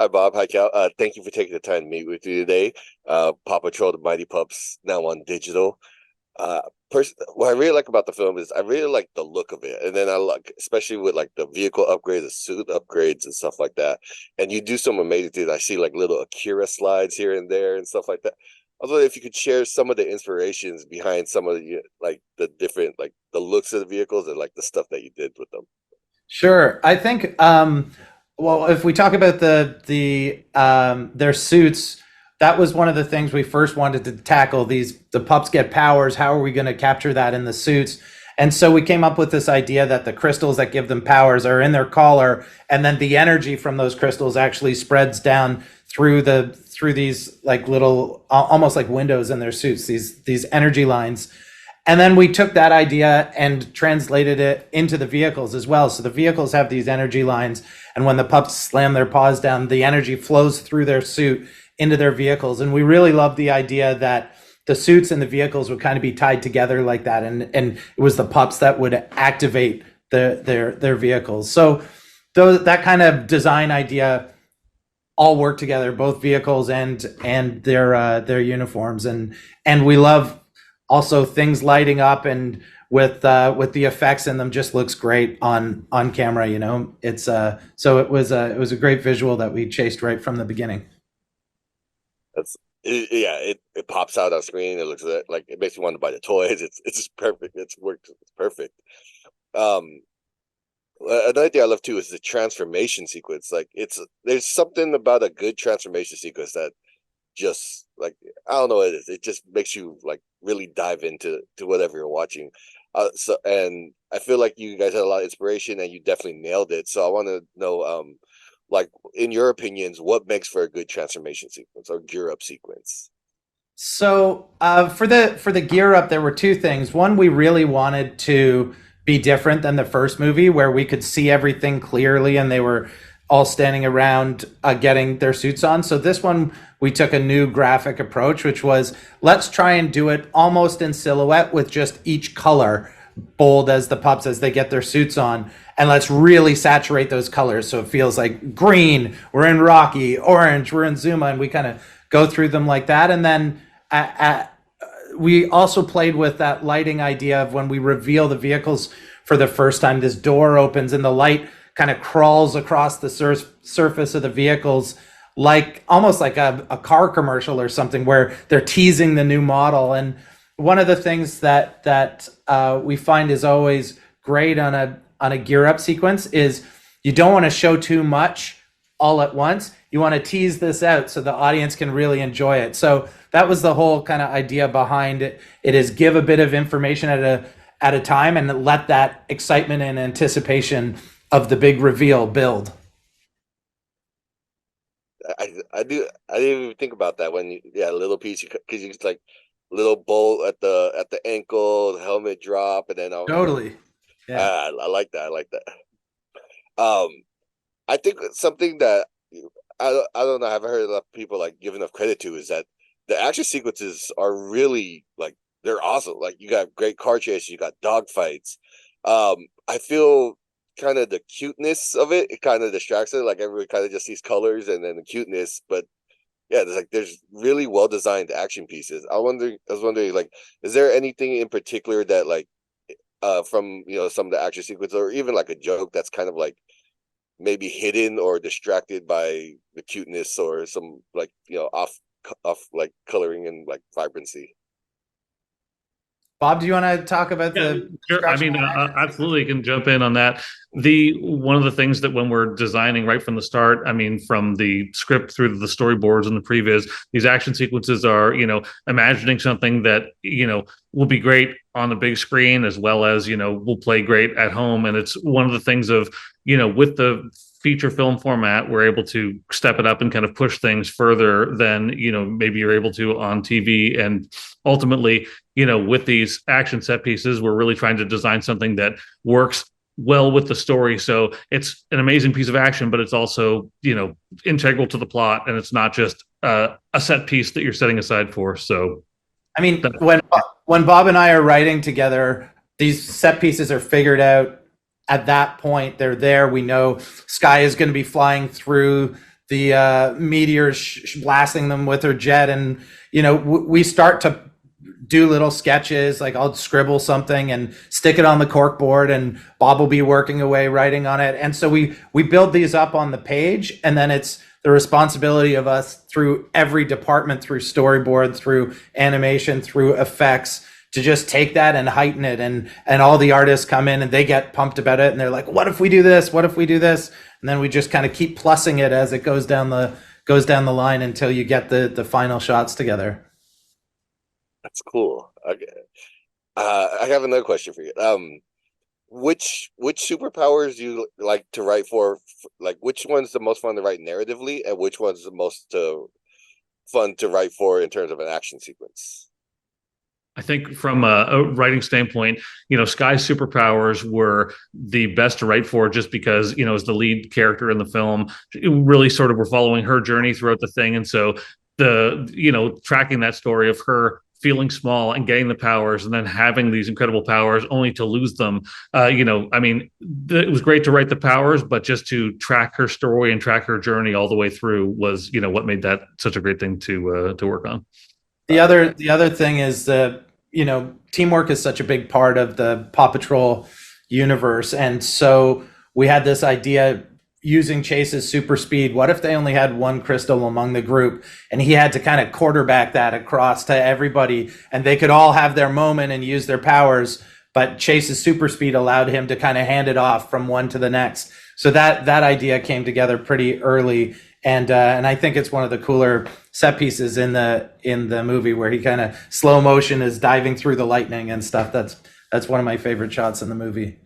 Hi, Bob. Hi, Cal. Thank you for taking the time to meet with you today. Paw Patrol, the Mighty Pups, now on digital. Uh, what I really like about the film is I really like the look of it, and then I like, especially with like the vehicle upgrades, the suit upgrades, and stuff like that. And you do some amazing things. I see like little Akira slides here and there and stuff like that. I was wondering if you could share some of the inspirations behind some of the like the different like the looks of the vehicles and like the stuff that you did with them. Sure. I think well, if we talk about their suits, that was one of the things we first wanted to tackle. The pups get powers. How are we going to capture that in the suits? And so we came up with this idea that the crystals that give them powers are in their collar, and then the energy from those crystals actually spreads down through these like little almost like windows in their suits, these energy lines. And then we took that idea and translated it into the vehicles as well. So the vehicles have these energy lines, and when the pups slam their paws down, the energy flows through their suit into their vehicles. And we really love the idea that the suits and the vehicles would kind of be tied together like that, and it was the pups that would activate their vehicles. So that kind of design idea all work together, both vehicles and their uniforms, and we love also things lighting up and with the effects in them just looks great on camera. It's so it was a great visual that we chased right from the beginning. Yeah, it pops out on screen. It looks like it makes you want to buy the toys. It's just perfect. It's worked. It's perfect. Um, Another thing I love too is the transformation sequence. Like there's something about a good transformation sequence that just like I don't know what it is. It just makes you like really dive into whatever you're watching. And I feel like you guys had a lot of inspiration and you definitely nailed it. So I want to know, like in your opinions, what makes for a good transformation sequence or gear up sequence? So for the gear up, there were two things. One, we really wanted to be different than the first movie, where we could see everything clearly, and they were all standing around getting their suits on. So this one, we took a new graphic approach, which was let's try and do it almost in silhouette with just each color bold as the pups as they get their suits on, and let's really saturate those colors so it feels like green, we're in Rocky, orange, we're in Zuma, and we kind of go through them like that. And then we also played with that lighting idea of when we reveal the vehicles for the first time, this door opens and the light kind of crawls across the surface of the vehicles, like almost like a car commercial or something, where they're teasing the new model. And one of the things that we find is always great on a gear up sequence is you don't want to show too much all at once. You want to tease this out so the audience can really enjoy it. So that was the whole kind of idea behind it. It is give a bit of information at a time and let that excitement and anticipation of the big reveal build. I didn't even think about that when yeah, a little piece because you just like little bolt at the ankle, the helmet drop, and then Totally. Yeah. I like that. I like that. Um, I think something that I don't know. I haven't heard enough people like give enough credit to is that the action sequences are really like they're awesome. Like you got great car chases, you got dog fights. I feel kind of the cuteness of it. It kind of distracts it. Like everyone kind of just sees colors and then the cuteness, but yeah, there's really well designed action pieces. I was wondering, like, is there anything in particular that like from some of the action sequences or even like a joke that's kind of like maybe hidden or distracted by the cuteness or some like off like coloring and like vibrancy. Bob, do you want to talk about Yeah, the sure. I construction mean, and action absolutely sequences? can jump in on that. The one of the things that when we're designing right from the start, I mean, from the script through the storyboards and the previs, these action sequences are, imagining something that, will be great on the big screen as well as, will play great at home. And it's one of the things of, with the feature film format, we're able to step it up and kind of push things further than, maybe you're able to on TV. And ultimately, with these action set pieces, we're really trying to design something that works well with the story. So it's an amazing piece of action, but it's also, integral to the plot. And it's not just a set piece that you're setting aside for. So I mean, that, when Bob and I are writing together, these set pieces are figured out at that point. They're there. We know Sky is going to be flying through meteors blasting them with her jet, and we start to do little sketches. Like I'll scribble something and stick it on the cork board, and Bob will be working away writing on it. And so we build these up on the page, and then it's the responsibility of us through every department, through storyboard, through animation, through effects, to just take that and heighten it. And all the artists come in and they get pumped about it, and they're like, what if we do this? What if we do this? And then we just kind of keep plussing it as it goes down the line until you get the final shots together. That's cool. Okay. I have another question for you. Which superpowers do you like to write for? Like, which one's the most fun to write narratively, and which one's the most fun to write for in terms of an action sequence? I think from a writing standpoint, Sky's superpowers were the best to write for, just because, as the lead character in the film, really sort of we're following her journey throughout the thing. And so tracking that story of her feeling small and getting the powers and then having these incredible powers only to lose them. It was great to write the powers, but just to track her story and track her journey all the way through was, what made that such a great thing to work on. The other thing is that, teamwork is such a big part of the PAW Patrol universe. And so we had this idea using Chase's super speed. What if they only had one crystal among the group, and he had to kind of quarterback that across to everybody, and they could all have their moment and use their powers, but Chase's super speed allowed him to kind of hand it off from one to the next. So that idea came together pretty early. And I think it's one of the cooler set pieces in the movie, where he kind of slow motion is diving through the lightning and stuff. That's one of my favorite shots in the movie.